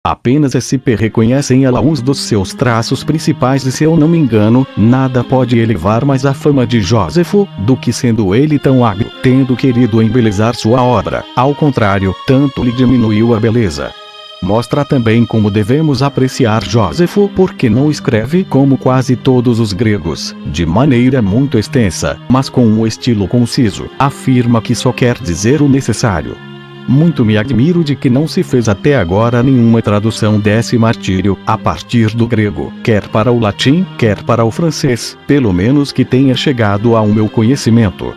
Apenas SP reconhecem alguns dos seus traços principais e, se eu não me engano, nada pode elevar mais a fama de Jósefo do que sendo ele tão hábil, tendo querido embelezar sua obra. Ao contrário, tanto lhe diminuiu a beleza. Mostra também como devemos apreciar Jósefo, porque não escreve como quase todos os gregos, de maneira muito extensa, mas com um estilo conciso. Afirma que só quer dizer o necessário. Muito me admiro de que não se fez até agora nenhuma tradução desse martírio, a partir do grego, quer para o latim, quer para o francês, pelo menos que tenha chegado ao meu conhecimento.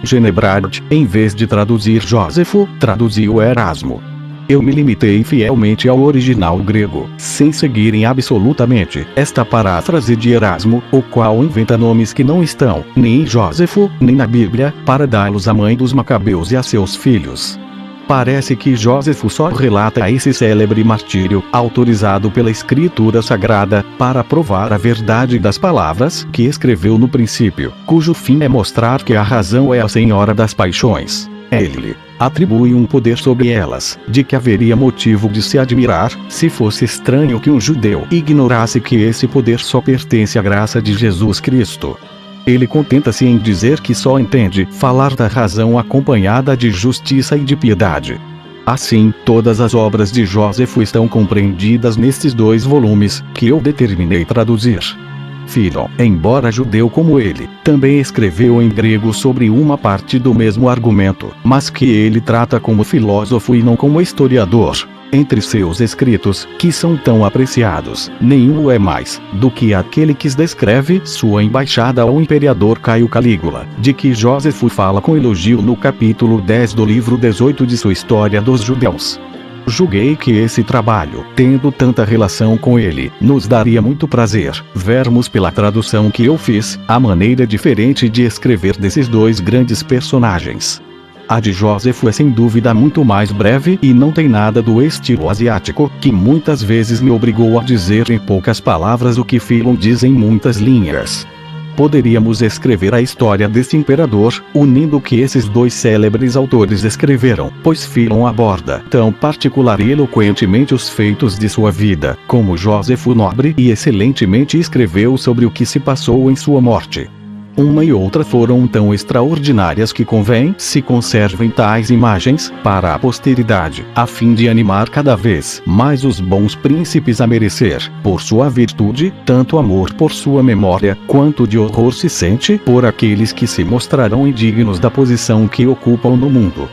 Genebrard, em vez de traduzir Jósefo, traduziu Erasmo. Eu me limitei fielmente ao original grego, sem seguirem absolutamente esta paráfrase de Erasmo, o qual inventa nomes que não estão, nem em Jósefo, nem na Bíblia, para dá-los à mãe dos Macabeus e a seus filhos. Parece que Jósefo só relata esse célebre martírio, autorizado pela Escritura Sagrada, para provar a verdade das palavras que escreveu no princípio, cujo fim é mostrar que a razão é a senhora das paixões. Ele atribui um poder sobre elas, de que haveria motivo de se admirar, se fosse estranho que um judeu ignorasse que esse poder só pertence à graça de Jesus Cristo. Ele contenta-se em dizer que só entende falar da razão acompanhada de justiça e de piedade. Assim, todas as obras de Jósefo estão compreendidas nestes 2 volumes, que eu determinei traduzir. Filon, embora judeu como ele, também escreveu em grego sobre uma parte do mesmo argumento, mas que ele trata como filósofo e não como historiador. Entre seus escritos, que são tão apreciados, nenhum é mais do que aquele que descreve sua embaixada ao imperador Caio Calígula, de que Jósefo fala com elogio no capítulo 10 do livro 18 de sua História dos Judeus. Julguei que esse trabalho, tendo tanta relação com ele, nos daria muito prazer vermos pela tradução que eu fiz, a maneira diferente de escrever desses 2 grandes personagens. A de Jósefo é sem dúvida muito mais breve e não tem nada do estilo asiático, que muitas vezes me obrigou a dizer em poucas palavras o que Filon diz em muitas linhas. Poderíamos escrever a história deste imperador, unindo o que esses 2 célebres autores escreveram, pois Filon aborda tão particular e eloquentemente os feitos de sua vida, como Jósefo nobre e excelentemente escreveu sobre o que se passou em sua morte. Uma e outra foram tão extraordinárias que convém se conservem tais imagens para a posteridade, a fim de animar cada vez mais os bons príncipes a merecer, por sua virtude, tanto amor por sua memória, quanto de horror se sente por aqueles que se mostrarão indignos da posição que ocupam no mundo.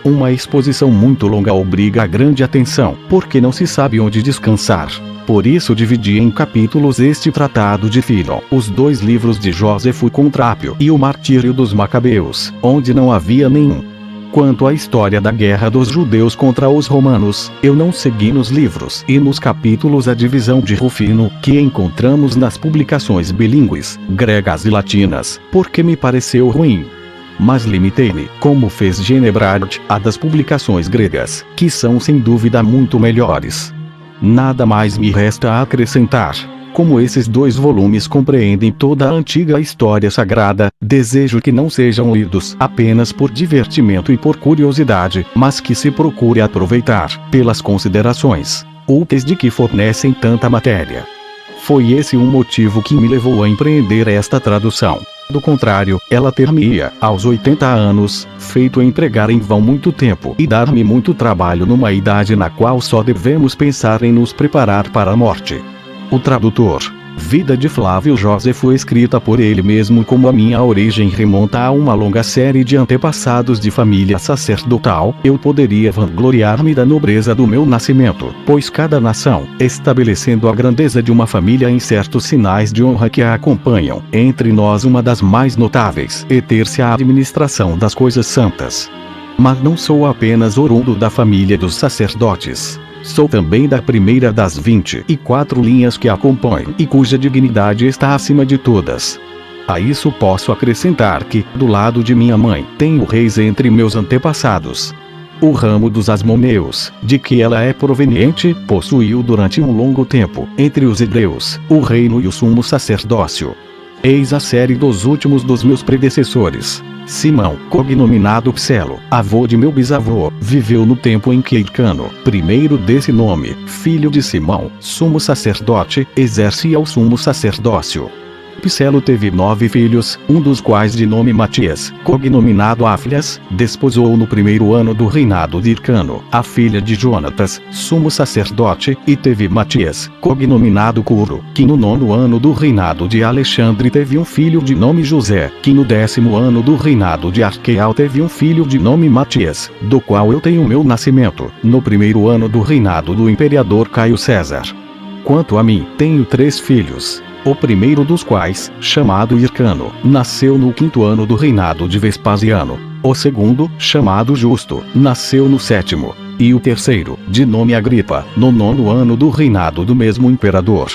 Uma exposição muito longa obriga a grande atenção, porque não se sabe onde descansar. Por isso dividi em capítulos este tratado de Filon, os 2 livros de Jósefo contra Apio e o martírio dos Macabeus, onde não havia nenhum. Quanto à história da guerra dos judeus contra os romanos, eu não segui nos livros e nos capítulos a divisão de Rufino, que encontramos nas publicações bilíngues, gregas e latinas, porque me pareceu ruim. Mas limitei-me, como fez Genebrard, a das publicações gregas, que são sem dúvida muito melhores. Nada mais me resta acrescentar. Como esses 2 volumes compreendem toda a antiga história sagrada, desejo que não sejam lidos apenas por divertimento e por curiosidade, mas que se procure aproveitar, pelas considerações úteis de que fornecem tanta matéria. Foi esse um motivo que me levou a empreender esta tradução. Do contrário, ela ter-me-ia, aos 80 anos, feito empregar em vão muito tempo e dar-me muito trabalho numa idade na qual só devemos pensar em nos preparar para a morte. O tradutor. Vida de Flávio Jósefo, escrita por ele mesmo. Como a minha origem remonta a uma longa série de antepassados de família sacerdotal, eu poderia vangloriar-me da nobreza do meu nascimento, pois cada nação, estabelecendo a grandeza de uma família em certos sinais de honra que a acompanham, entre nós uma das mais notáveis, e ter-se a administração das coisas santas. Mas não sou apenas oriundo da família dos sacerdotes. Sou também da primeira das 24 linhas que acompanham e cuja dignidade está acima de todas. A isso posso acrescentar que, do lado de minha mãe, tenho reis entre meus antepassados. O ramo dos Asmoneus, de que ela é proveniente, possuiu durante um longo tempo, entre os hebreus, o reino e o sumo sacerdócio. Eis a série dos últimos dos meus predecessores. Simão, cognominado Pselo, avô de meu bisavô, viveu no tempo em que Hircano, primeiro desse nome, filho de Simão, sumo sacerdote, exercia o sumo sacerdócio. Pselo teve 9 filhos, um dos quais de nome Matias, cognominado Áfilias, desposou no primeiro ano do reinado de Hircano, a filha de Jonatas, sumo sacerdote, e teve Matias, cognominado Curo, que no 9º ano do reinado de Alexandre teve um filho de nome José, que no 10º ano do reinado de Arqueal teve um filho de nome Matias, do qual eu tenho meu nascimento, no primeiro ano do reinado do imperador Caio César. Quanto a mim, tenho 3 filhos. O primeiro dos quais, chamado Hircano, nasceu no 5º ano do reinado de Vespasiano. O segundo, chamado Justo, nasceu no 7º. E o terceiro, de nome Agripa, no 9º ano do reinado do mesmo imperador.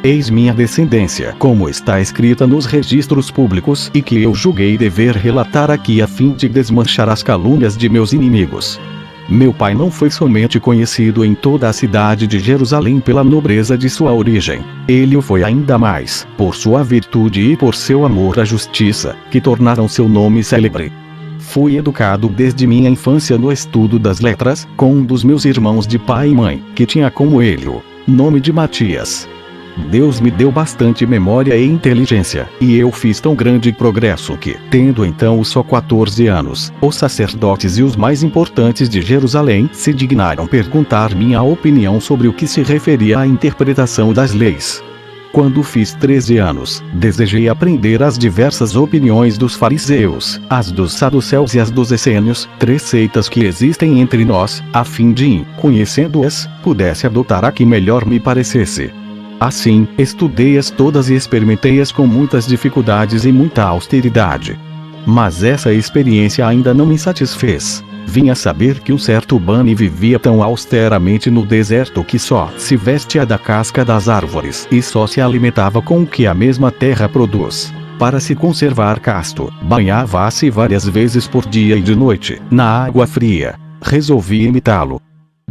Eis minha descendência, como está escrita nos registros públicos e que eu julguei dever relatar aqui a fim de desmanchar as calúnias de meus inimigos. Meu pai não foi somente conhecido em toda a cidade de Jerusalém pela nobreza de sua origem. Ele o foi ainda mais, por sua virtude e por seu amor à justiça, que tornaram seu nome célebre. Fui educado desde minha infância no estudo das letras, com um dos meus irmãos de pai e mãe, que tinha como ele o nome de Matias. Deus me deu bastante memória e inteligência, e eu fiz tão grande progresso que, tendo então só 14 anos, os sacerdotes e os mais importantes de Jerusalém se dignaram perguntar minha opinião sobre o que se referia à interpretação das leis. Quando fiz 13 anos, desejei aprender as diversas opiniões dos fariseus, as dos saduceus e as dos essênios, 3 seitas que existem entre nós, a fim de, conhecendo-as, pudesse adotar a que melhor me parecesse. Assim, estudei-as todas e experimentei-as com muitas dificuldades e muita austeridade. Mas essa experiência ainda não me satisfez. Vim a saber que um certo Bani vivia tão austeramente no deserto que só se vestia da casca das árvores e só se alimentava com o que a mesma terra produz. Para se conservar casto, banhava-se várias vezes por dia e de noite, na água fria. Resolvi imitá-lo.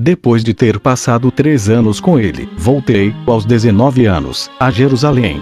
Depois de ter passado 3 anos com ele, voltei, aos 19 anos, a Jerusalém.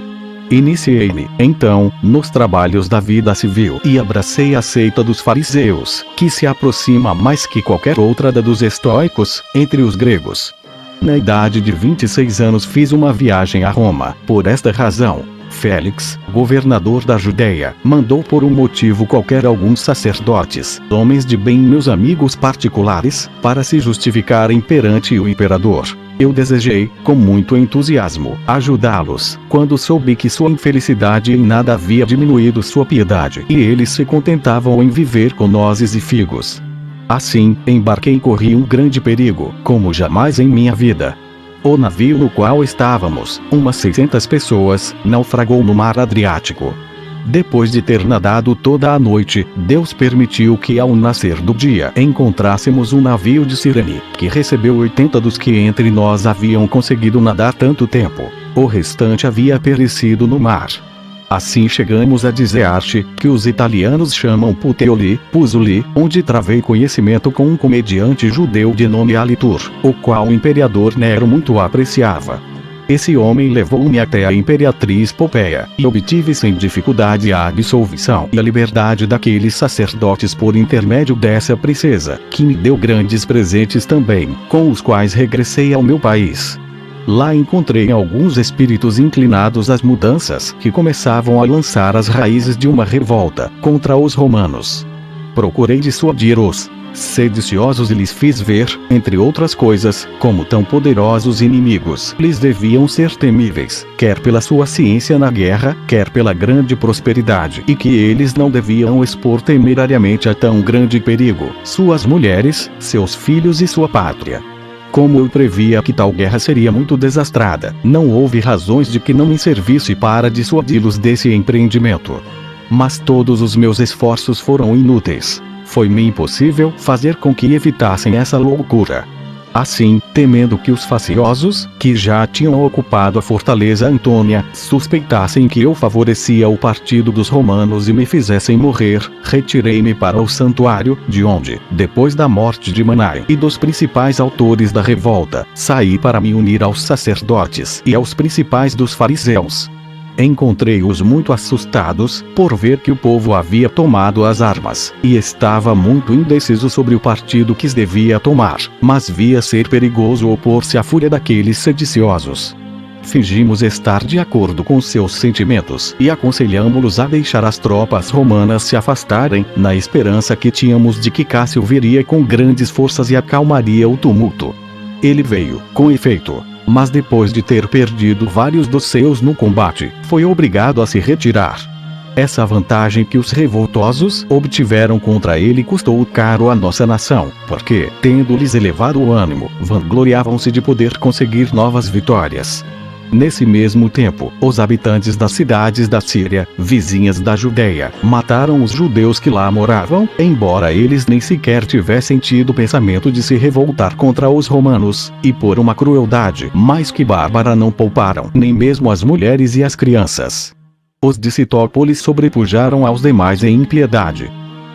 Iniciei-me, então, nos trabalhos da vida civil e abracei a seita dos fariseus, que se aproxima mais que qualquer outra da dos estoicos, entre os gregos. Na idade de 26 anos fiz uma viagem a Roma. Por esta razão, Félix, governador da Judéia, mandou por um motivo qualquer alguns sacerdotes, homens de bem meus amigos particulares, para se justificarem perante o imperador. Eu desejei, com muito entusiasmo, ajudá-los, quando soube que sua infelicidade em nada havia diminuído sua piedade, e eles se contentavam em viver com nozes e figos. Assim, embarquei e corri um grande perigo, como jamais em minha vida. O navio no qual estávamos, umas 600 pessoas, naufragou no mar Adriático. Depois de ter nadado toda a noite, Deus permitiu que ao nascer do dia encontrássemos um navio de Cirene, que recebeu 80 dos que entre nós haviam conseguido nadar tanto tempo. O restante havia perecido no mar. Assim chegamos a Dizearte, que os italianos chamam Puteoli, Pusoli, onde travei conhecimento com um comediante judeu de nome Alitur, o qual o imperador Nero muito apreciava. Esse homem levou-me até a imperatriz Popeia, e obtive sem dificuldade a absolvição e a liberdade daqueles sacerdotes por intermédio dessa princesa, que me deu grandes presentes também, com os quais regressei ao meu país. Lá encontrei alguns espíritos inclinados às mudanças, que começavam a lançar as raízes de uma revolta contra os romanos. Procurei dissuadir-os sediciosos e lhes fiz ver, entre outras coisas, como tão poderosos inimigos lhes deviam ser temíveis, quer pela sua ciência na guerra, quer pela grande prosperidade, e que eles não deviam expor temerariamente a tão grande perigo suas mulheres, seus filhos e sua pátria. Como eu previa que tal guerra seria muito desastrada, não houve razões de que não me servisse para dissuadi-los desse empreendimento. Mas todos os meus esforços foram inúteis. Foi-me impossível fazer com que evitassem essa loucura. Assim, temendo que os faciosos, que já tinham ocupado a fortaleza Antônia, suspeitassem que eu favorecia o partido dos romanos e me fizessem morrer, retirei-me para o santuário, de onde, depois da morte de Manai e dos principais autores da revolta, saí para me unir aos sacerdotes e aos principais dos fariseus. Encontrei-os muito assustados, por ver que o povo havia tomado as armas, e estava muito indeciso sobre o partido que devia tomar, mas via ser perigoso opor-se à fúria daqueles sediciosos. Fingimos estar de acordo com seus sentimentos e aconselhamo-los a deixar as tropas romanas se afastarem, na esperança que tínhamos de que Cássio viria com grandes forças e acalmaria o tumulto. Ele veio, com efeito, mas depois de ter perdido vários dos seus no combate, foi obrigado a se retirar. Essa vantagem que os revoltosos obtiveram contra ele custou caro à nossa nação, porque, tendo-lhes elevado o ânimo, vangloriavam-se de poder conseguir novas vitórias. Nesse mesmo tempo, os habitantes das cidades da Síria, vizinhas da Judeia, mataram os judeus que lá moravam, embora eles nem sequer tivessem tido pensamento de se revoltar contra os romanos, e por uma crueldade mais que bárbara não pouparam nem mesmo as mulheres e as crianças. Os de Citópolis sobrepujaram aos demais em impiedade.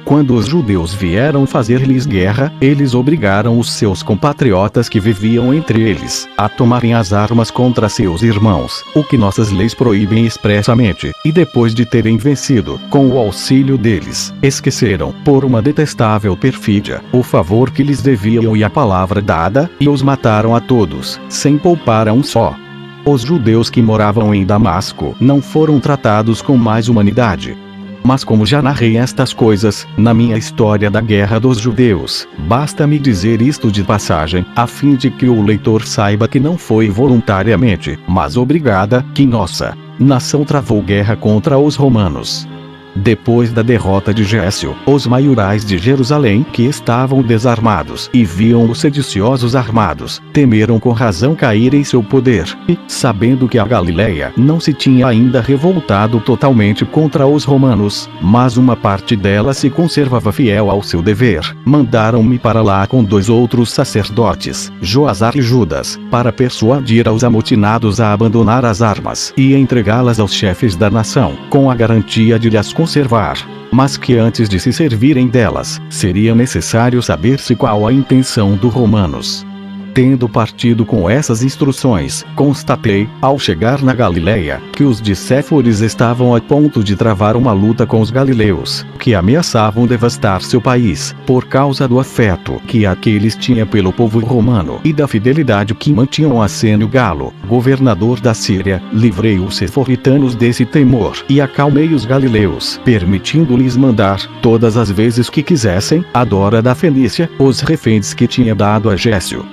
Quando os judeus vieram fazer-lhes guerra, eles obrigaram os seus compatriotas que viviam entre eles, a tomarem as armas contra seus irmãos, o que nossas leis proíbem expressamente, e depois de terem vencido, com o auxílio deles, esqueceram, por uma detestável perfídia, o favor que lhes deviam e a palavra dada, e os mataram a todos, sem poupar a um só. Os judeus que moravam em Damasco não foram tratados com mais humanidade. Mas como já narrei estas coisas, na minha história da guerra dos judeus, basta-me dizer isto de passagem, a fim de que o leitor saiba que não foi voluntariamente, mas obrigada, que nossa nação travou guerra contra os romanos. Depois da derrota de Gécio, os maiorais de Jerusalém, que estavam desarmados e viam os sediciosos armados, temeram com razão cair em seu poder, e, sabendo que a Galileia não se tinha ainda revoltado totalmente contra os romanos, mas uma parte dela se conservava fiel ao seu dever, mandaram-me para lá com 2 outros sacerdotes, Joazar e Judas, para persuadir aos amotinados a abandonar as armas e entregá-las aos chefes da nação, com a garantia de lhes conservar, mas que antes de se servirem delas, seria necessário saber-se qual a intenção dos romanos. Tendo partido com essas instruções, constatei, ao chegar na Galileia, que os de Séforis estavam a ponto de travar uma luta com os galileus, que ameaçavam devastar seu país, por causa do afeto que aqueles tinham pelo povo romano e da fidelidade que mantinham a Sênio Galo, governador da Síria. Livrei os seforitanos desse temor e acalmei os galileus, permitindo-lhes mandar, todas as vezes que quisessem, a Dora da Fenícia, os reféns que tinha dado a Gécio.